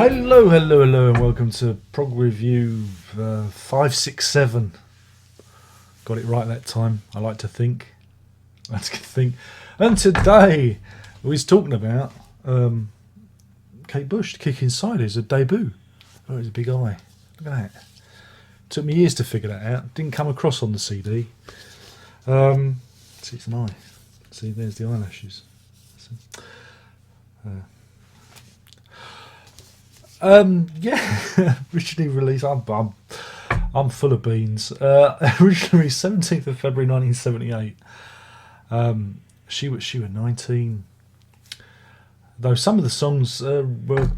Hello, hello, hello, and welcome to Prog Review 567. Got it right that time, I like to think. Let's think. And today, we was talking about Kate Bush, Kick Inside, is a debut. Oh, it's a big eye. Look at that. Took me years to figure that out. Didn't come across on the CD. See, it's an eye. See, there's the eyelashes. Yeah, originally released. I'm full of beans. Originally 17th of February 1978. She was 19. Though some of the songs were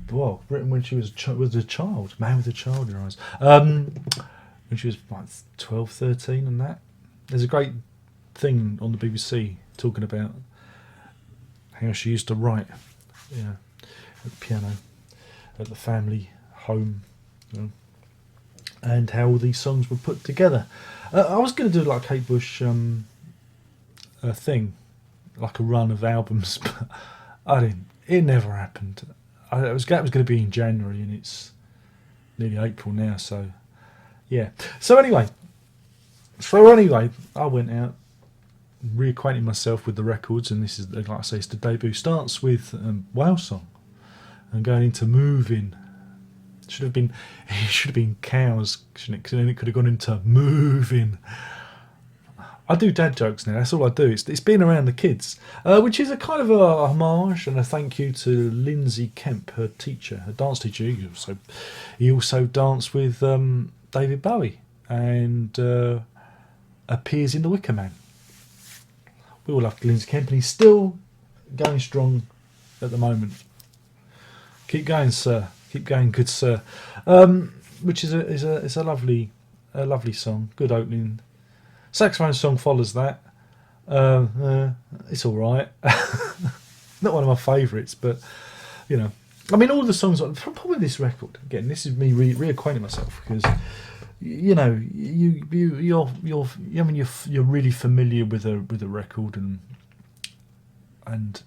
written when she was a child, man with a child in her eyes. When she was like 12, 13 and that. There's a great thing on the BBC talking about how she used to write, at the piano at the family home, and how all these songs were put together. I was going to do like a Kate Bush a thing, like a run of albums, but I didn't. It never happened. It was going to be in January, and it's nearly April now. So yeah. So anyway, I went out, reacquainted myself with the records, and this is, like I say, it's the debut. Starts with Whale Song, and going into Moving. It should have been Cows, shouldn't it? Because then it could have gone into Moving. I do dad jokes now. That's all I do. It's been around the kids, which is a kind of a homage and a thank you to Lindsay Kemp, her teacher, her dance teacher. He also danced with David Bowie and appears in The Wicker Man. We all love Lindsay Kemp, and he's still going strong at the moment. Keep going, sir. Keep going, good sir. Which is a lovely song. Good opening. Saxophone song follows that. It's all right. Not one of my favourites, but I mean, all the songs. Probably this record. Again, this is me reacquainting myself because you're really familiar with a record, and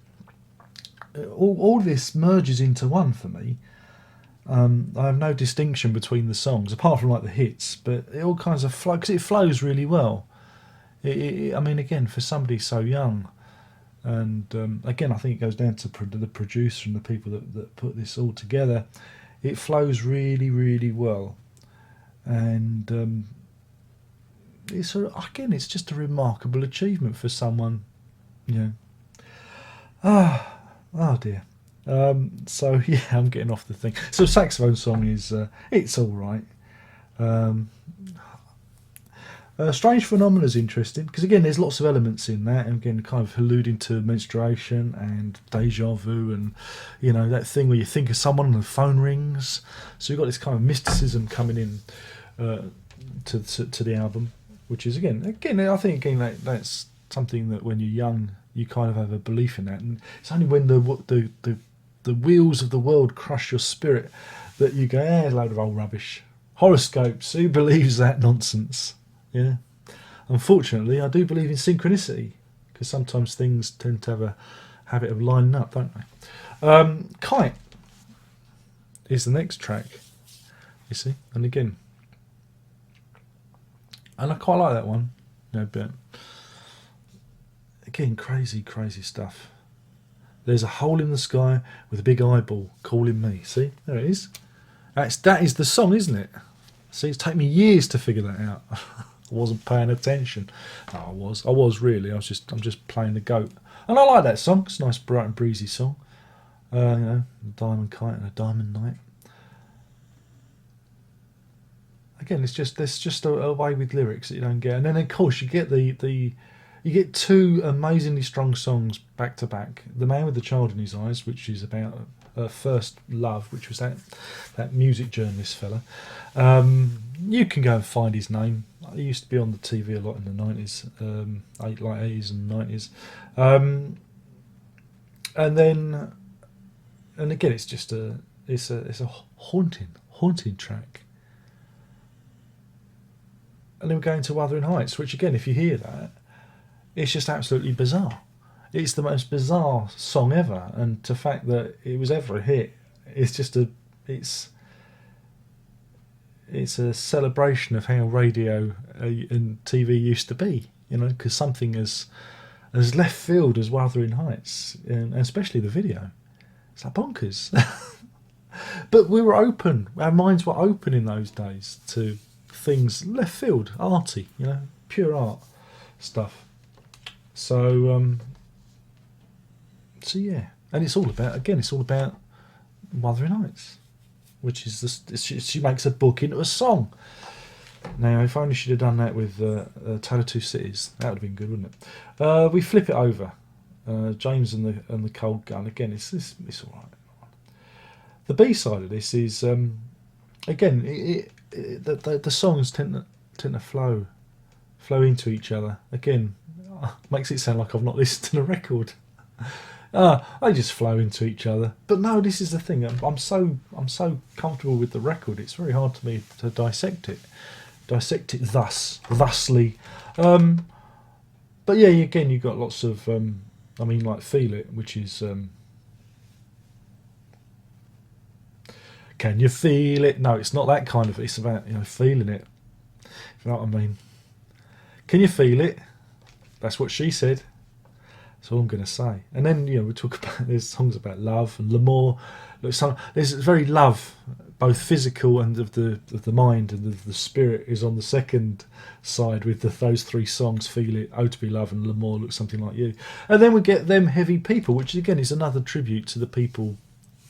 all this merges into one for me. I have no distinction between the songs apart from like the hits, but it all kinds of flow because it flows really well. I mean, again, for somebody so young, and again, I think it goes down to the producer and the people that put this all together. It flows really, really well, and it's just a remarkable achievement for someone, Oh dear. So yeah, I'm getting off the thing. So saxophone song is it's all right. Strange Phenomena is interesting because again, there's lots of elements in that, and again, kind of alluding to menstruation and deja vu, and that thing where you think of someone and the phone rings. So you've got this kind of mysticism coming in to the album, which is again, I think that's something that when you're young, you kind of have a belief in that, and it's only when the wheels of the world crush your spirit that you go, a load of old rubbish. Horoscopes, who believes that nonsense? Yeah. Unfortunately, I do believe in synchronicity, because sometimes things tend to have a habit of lining up, don't they? Kite is the next track, you see, and again, and I quite like that one, but again, crazy stuff. There's a hole in the sky with a big eyeball calling me. See, there it is. That is the song, isn't it? See, it's taken me years to figure that out. I wasn't paying attention. No, I was really. I'm just playing the goat, and I like that song. It's a nice, bright and breezy song. A diamond kite and a diamond night. Again, there's just a way with lyrics that you don't get, and then of course you get you get two amazingly strong songs back to back. The Man with the Child in His Eyes, which is about first love, which was that music journalist fella. You can go and find his name. He used to be on the TV a lot in the 90s, late 80s and 90s. And again, it's just a haunting track. And then we're going to Wuthering Heights, which again, if you hear that, it's just absolutely bizarre. It's the most bizarre song ever, and the fact that it was ever a hit, it's just it's a celebration of how radio and TV used to be, because something as left field as Wuthering Heights, and especially the video, it's like bonkers. But we were open, our minds were open in those days to things left field, arty, pure art stuff. So yeah, and it's all about Wuthering Heights, which is she makes a book into a song. Now, if only she'd have done that with Tale of Two Cities, that would have been good, wouldn't it? We flip it over. James and the Cold Gun. Again, it's all right. The B side of this is again the songs tend to flow into each other. Again, makes it sound like I've not listened to the record. They just flow into each other. But no, this is the thing. I'm so comfortable with the record. It's very hard to me to dissect it thusly. But yeah, again, you've got lots of like Feel It, which is can you feel it? No, it's not that kind of. It's about feeling it. You know what I mean? Can you feel it? That's what she said. That's all I'm going to say. And then we talk about there's songs about love and l'amour. There's very love, both physical and of the mind and of the spirit is on the second side with those three songs: Feel It, Oh to Be Loved, and L'amour Looks Something Like You. And then we get Them Heavy People, which again is another tribute to the people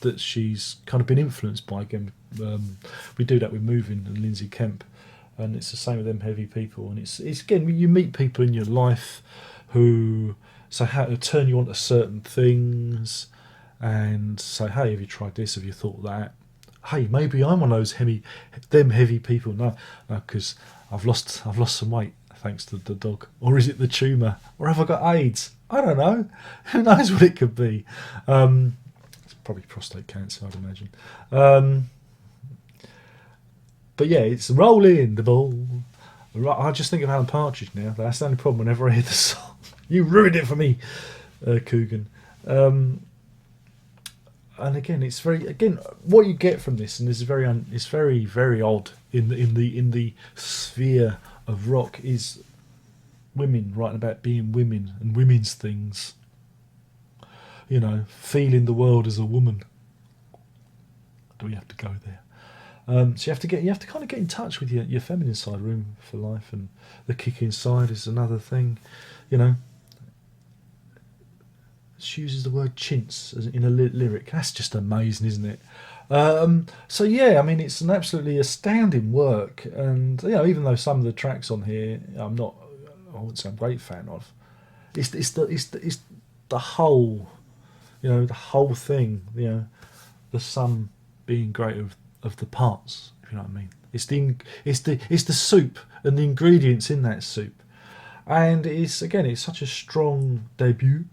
that she's kind of been influenced by. Again, we do that with Moving and Lindsay Kemp, and it's the same with Them Heavy People. And it's again, you meet people in your life who say how to turn you on to certain things and say, hey, have you tried this? Have you thought that? Hey, maybe I'm one of those heavy people. No, because I've lost some weight thanks to the dog. Or is it the tumour? Or have I got AIDS? I don't know. Who knows what it could be? It's probably prostate cancer, I'd imagine. But yeah, it's rolling the ball. I just think of Alan Partridge now. That's the only problem whenever I hear the song. You ruined it for me, Coogan. And again, it's what you get from this, and it's very very odd in the sphere of rock, is women writing about being women and women's things. Feeling the world as a woman. Do we have to go there? So you have to kind of get in touch with your feminine side. Room for Life and The Kick Inside is another thing. She uses the word chintz in a lyric. That's just amazing, isn't it? So yeah, I mean, it's an absolutely astounding work, and even though some of the tracks on here I wouldn't say I'm a great fan of, it's the whole, the whole thing, the sum being greater of the parts, if you know what I mean. It's the soup and the ingredients in that soup, and it's such a strong debut.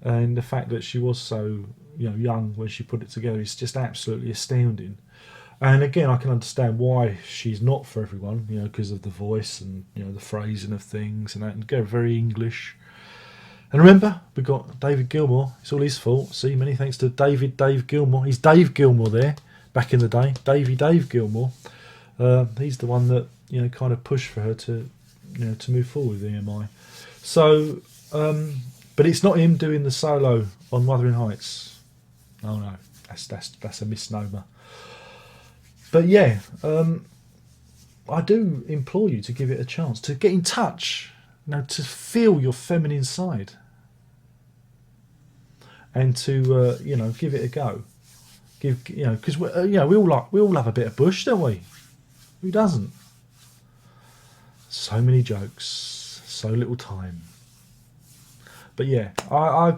And the fact that she was so young when she put it together is just absolutely astounding. And again, I can understand why she's not for everyone, because of the voice and the phrasing of things and that, and go very English. And remember, we've got David Gilmour. It's all his fault. See, many thanks to Dave Gilmour. He's Dave Gilmour there back in the day. Dave Gilmour. He's the one that kind of pushed for her to to move forward with EMI. So. But it's not him doing the solo on Wuthering Heights. Oh no, that's a misnomer. But yeah, I do implore you to give it a chance, to get in touch, to feel your feminine side, and to give it a go. Because we all love a bit of Bush, don't we? Who doesn't? So many jokes, so little time. But yeah, I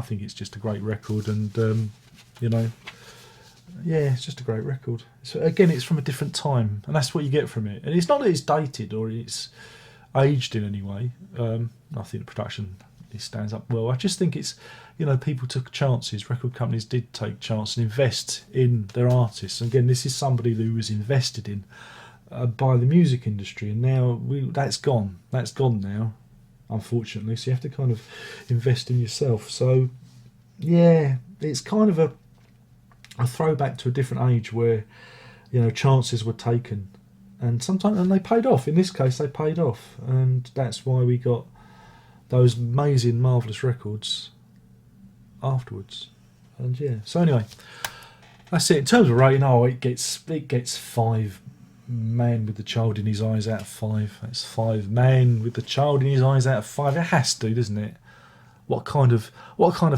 think it's just a great record, and it's just a great record. So again, it's from a different time, and that's what you get from it. And it's not that it's dated or it's aged in any way. I think the production stands up well. I just think it's people took chances. Record companies did take chances and invest in their artists. And again, this is somebody who was invested in by the music industry, and now that's gone. That's gone now, unfortunately. So you have to kind of invest in yourself. So yeah, it's kind of a throwback to a different age where, you know, chances were taken, and sometimes and they paid off. In this case, they paid off, and that's why we got those amazing, marvelous records afterwards. And yeah, so anyway, that's it. In terms of rating, it gets 5 men with the child in his eyes out of 5. That's 5 men with the child in his eyes out of 5. It has to, doesn't it? What kind of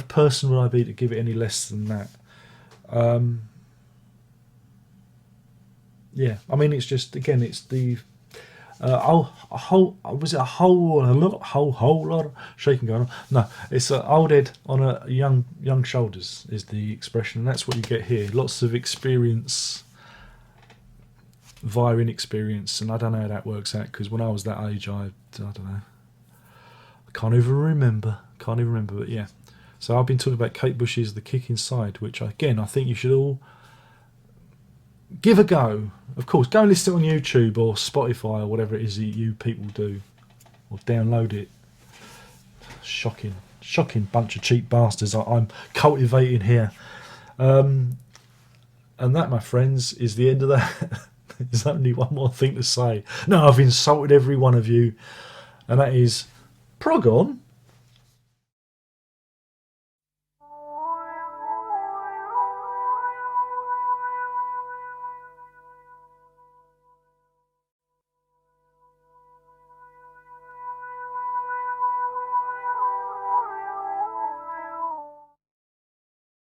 person would I be to give it any less than that? Yeah, I mean, it's just, again, it's the a whole lot of shaking going on. No, it's an old head on a young shoulders is the expression, and that's what you get here. Lots of experience via inexperience, and I don't know how that works out, because when I was that age, I don't know. I can't even remember, but yeah. So I've been talking about Kate Bush's The Kick Inside, which again, I think you should all give a go. Of course, go and listen to it on YouTube or Spotify or whatever it is that you people do, or download it. Shocking bunch of cheap bastards I'm cultivating here. And that, my friends, is the end of that. There's only one more thing to say. No, I've insulted every one of you, and that is prog on.